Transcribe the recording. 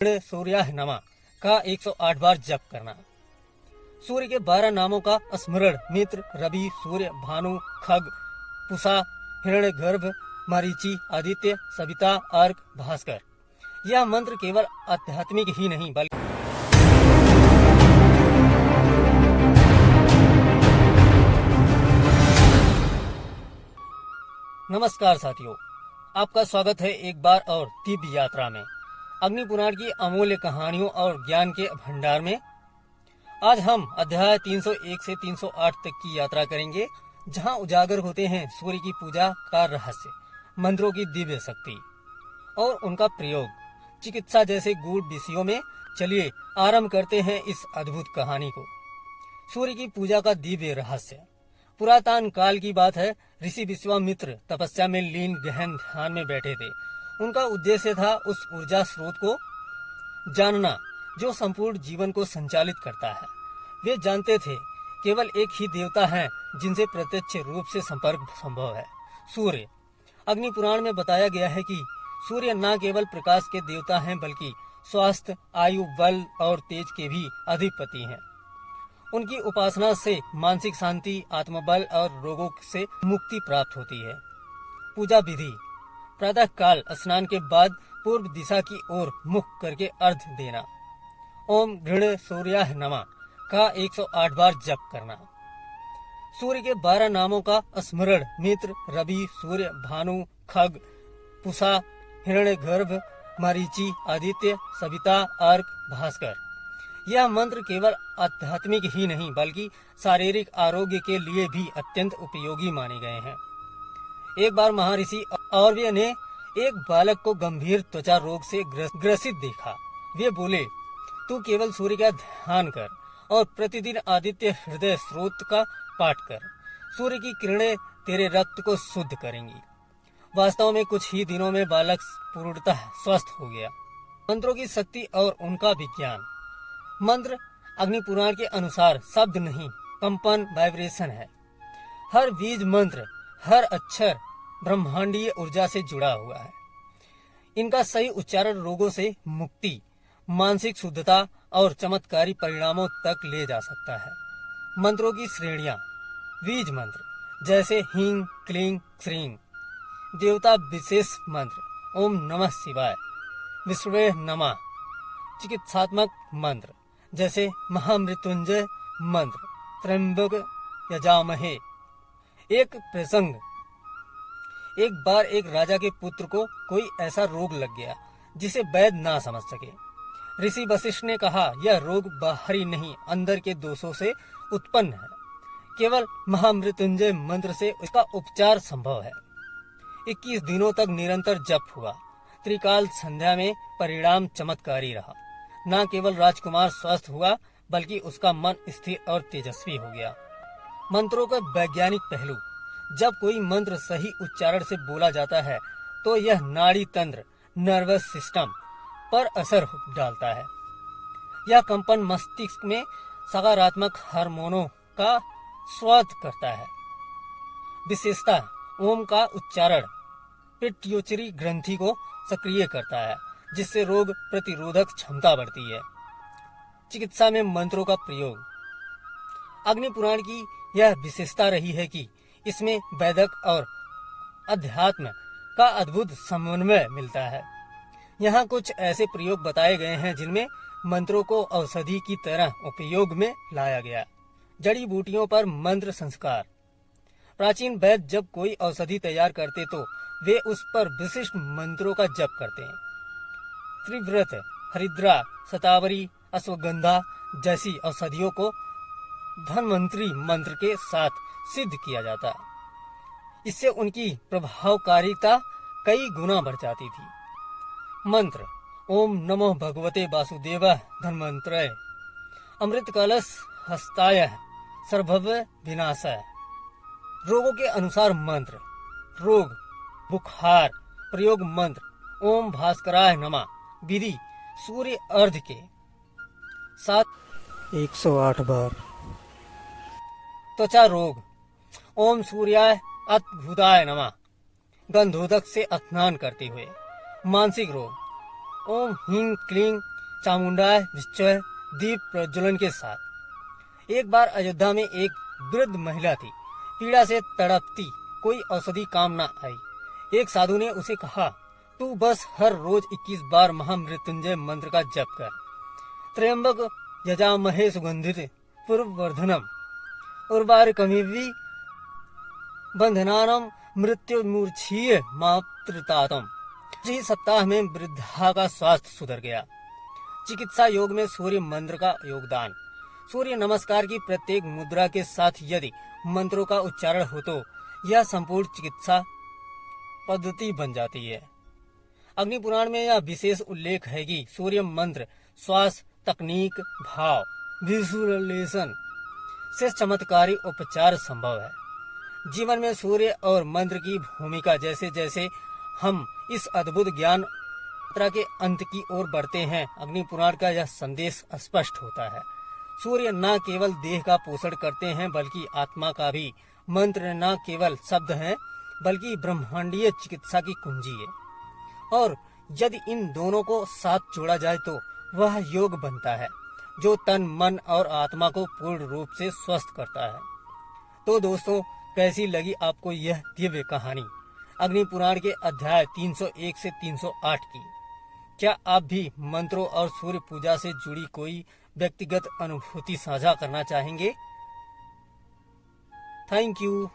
सूर्याय नमः का 108 बार जप करना। सूर्य के 12 नामों का स्मरण मित्र, रवि, सूर्य, भानु, खग, पूषा, हिरण्यगर्भ, मरीचि, आदित्य, सविता, अर्क, भास्कर। यह मंत्र केवल आध्यात्मिक ही नहीं बल्कि नमस्कार साथियों, आपका स्वागत है एक बार और दिव्य यात्रा में, अग्नि पुराण की अमूल्य कहानियों और ज्ञान के भंडार में। आज हम अध्याय 301 से 308 तक की यात्रा करेंगे, जहां उजागर होते हैं सूर्य की पूजा का रहस्य, मंत्रों की दिव्य शक्ति और उनका प्रयोग चिकित्सा जैसे गूढ़ विषयों में। चलिए आरंभ करते हैं इस अद्भुत कहानी को। सूर्य की पूजा का दिव्य रहस्य। पुरातन काल की बात है। ऋषि विश्वामित्र तपस्या में लीन गहन ध्यान में बैठे थे। उनका उद्देश्य था उस ऊर्जा स्रोत को जानना जो संपूर्ण जीवन को संचालित करता है। वे जानते थे केवल एक ही देवता है जिनसे प्रत्यक्ष रूप से संपर्क संभव है, सूर्य। अग्नि पुराण में बताया गया है कि सूर्य न केवल प्रकाश के देवता हैं बल्कि स्वास्थ्य, आयु, बल और तेज के भी अधिपति हैं। उनकी उपासना से मानसिक शांति, आत्मबल और रोगों से मुक्ति प्राप्त होती है। पूजा विधि। प्रातः काल स्नान के बाद पूर्व दिशा की ओर मुख करके अर्घ्य देना। ओम ऋण सूर्याय नमः का 108 बार जप करना। सूर्य के 12 नामों का स्मरण मित्र, रवि, सूर्य, भानु, खग, पूषा, हिरण्यगर्भ, मरीचि, आदित्य, सविता, अर्क, भास्कर। यह मंत्र केवल आध्यात्मिक ही नहीं बल्कि शारीरिक आरोग्य के लिए भी अत्यंत उपयोगी माने गए हैं। एक बार महर्षि औरव्य ने एक बालक को गंभीर त्वचा रोग से ग्रसित देखा। वे बोले, तू केवल सूर्य का ध्यान कर और प्रतिदिन आदित्य हृदय स्रोत का पाठ कर। सूर्य की किरणें तेरे रक्त को शुद्ध करेंगी। वास्तव में कुछ ही दिनों में बालक पूर्णतः स्वस्थ हो गया। मंत्रों की शक्ति और उनका विज्ञान। मंत्र अग्नि पुराण के अनुसार शब्द नहीं, कंपन, वाइब्रेशन है। हर बीज मंत्र, हर अक्षर ब्रह्मांडीय ऊर्जा से जुड़ा हुआ है। इनका सही उच्चारण रोगों से मुक्ति, मानसिक शुद्धता और चमत्कारी परिणामों तक ले जा सकता है। मंत्रों की श्रेणियां। बीज मंत्र जैसे हींग, क्लीं, श्रीं। देवता विशेष मंत्र ओम नमः शिवाय, विष्णुवे नमः। चिकित्सात्मक मंत्र जैसे महामृत्युंजय मंत्र, त्र्यंबक यजामहे। एक प्रसंग। एक बार एक राजा के पुत्र को कोई ऐसा रोग लग गया जिसे वैद्य ना समझ सके। ऋषि वशिष्ठ ने कहा, यह रोग बाहरी नहीं, अंदर के दोषों से उत्पन्न है। केवल महामृत्युंजय मंत्र से इसका उपचार संभव है। 21 दिनों तक निरंतर जप हुआ। त्रिकाल संध्या में परिणाम चमत्कारी रहा। न केवल राजकुमार स्वस्थ हुआ बल्कि उसका मन स्थिर और तेजस्वी हो गया। मंत्रों का वैज्ञानिक पहलू। जब कोई मंत्र सही उच्चारण से बोला जाता है तो यह नाड़ी तंत्र, नर्वस सिस्टम पर असर डालता है। यह कंपन मस्तिष्क में सकारात्मक हार्मोनों का स्वाद करता है। विशेषता, ओम का उच्चारण पिट्यूटरी ग्रंथि को सक्रिय करता है, जिससे रोग प्रतिरोधक क्षमता बढ़ती है। चिकित्सा में मंत्रों का प्रयोग। अग्नि पुराण की यह विशेषता रही है कि इसमें वैदिक और अध्यात्म का अद्भुत समन्वय मिलता है। यहाँ कुछ ऐसे प्रयोग बताए गए हैं जिनमें मंत्रों को औषधि की तरह उपयोग में लाया गया। जड़ी बूटियों पर मंत्र संस्कार। प्राचीन वैद्य जब कोई औषधि तैयार करते तो वे उस पर विशिष्ट मंत्रों का जप करते हैं। त्रिव्रत, हरिद्रा, शतावरी, अश्वगंधा जैसी औषधियों को धन्वंतरी मंत्र के साथ सिद्ध किया जाता। इससे उनकी प्रभावकारिता कई गुना बढ़ जाती थी। मंत्र ओम नमो भगवते वासुदेवाय धन्वंतराय। अमृत कलश हस्ताय सर्वभव विनाशाय। रोगों के अनुसार मंत्र। रोग, बुखार, प्रयोग मंत्र ओम भास्कराय नमः। विधि सूर्य अर्घ्य के साथ 108 बार। त्वचा रोग ओम सूर्याय अद्भुताय नमः, गंधोदक से स्नान करते हुए। मानसिक रोग ओम ह्रीं क्लीं चामुंडाय निश्चय दीप प्रज्वलन के साथ। एक बार अयोध्या में एक वृद्ध महिला थी, पीड़ा से तड़पती, कोई औषधि काम न आई। एक साधु ने उसे कहा, तू बस हर रोज 21 बार महामृत्युंजय मंत्र का जप कर। त्र्यंबक यजामहे सुगंधित पूर्ववर्धनम उर्वारुकमिव बंधनानम मृत्युर्मूर्छीय मातृतातम। ही सप्ताह में वृद्धा का स्वास्थ्य सुधर गया। चिकित्सा योग में सूर्य मंत्र का योगदान। सूर्य नमस्कार की प्रत्येक मुद्रा के साथ यदि मंत्रों का उच्चारण हो तो यह संपूर्ण चिकित्सा पद्धति बन जाती है। अग्नि पुराण में यह विशेष उल्लेख है कि सूर्य मंत्र, श्वास तकनीक, भाव, विजुअलाइजेशन से चमत्कारी उपचार संभव है। जीवन में सूर्य और मंत्र की भूमिका जैसे जैसे हम इस अद्भुत ज्ञान यात्रा के अंत की ओर बढ़ते हैं, अग्नि पुराण का यह संदेश स्पष्ट होता है। सूर्य न केवल देह का पोषण करते हैं बल्कि आत्मा का भी। मंत्र न केवल शब्द हैं बल्कि ब्रह्मांडीय चिकित्सा की कुंजी है। और यदि इन दोनों को साथ जोड़ा जाए तो वह योग बनता है जो तन, मन और आत्मा को पूर्ण रूप से स्वस्थ करता है। तो दोस्तों, कैसी लगी आपको यह दिव्य कहानी अग्नि पुराण के अध्याय 301 से 308 की? क्या आप भी मंत्रों और सूर्य पूजा से जुड़ी कोई व्यक्तिगत अनुभूति साझा करना चाहेंगे? Thank you.